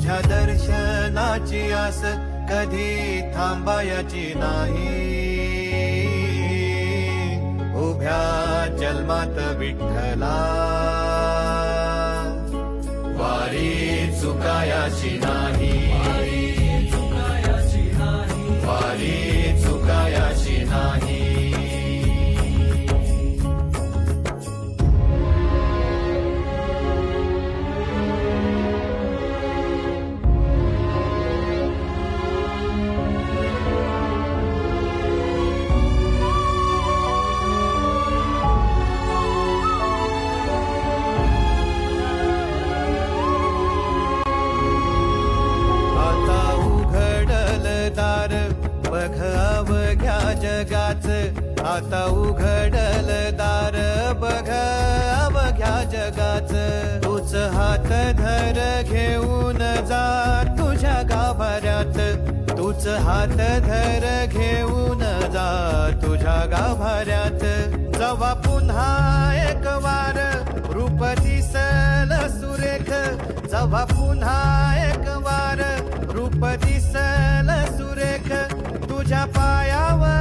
तुझ्या दर्शनाची आस कधी थांबायची नाही. उभ्या जन्मात विठ्ठला वारी चुकायाची नाही. वारी चुकायाची नाही. बघ अवघ्या जगाच, आता उघडल दार बघ अवघ्या जगाच. तूच हात धर घेऊन जा तुझ्या गाभाऱ्यात. तूच हात धर घेऊन जा तुझ्या गाभाऱ्यात. जवा पुन्हा एक वार रूप दिसल सुरेख. जवा पुन्हा एक वार रूप दिसल सुरेख. तुझ्या पायावर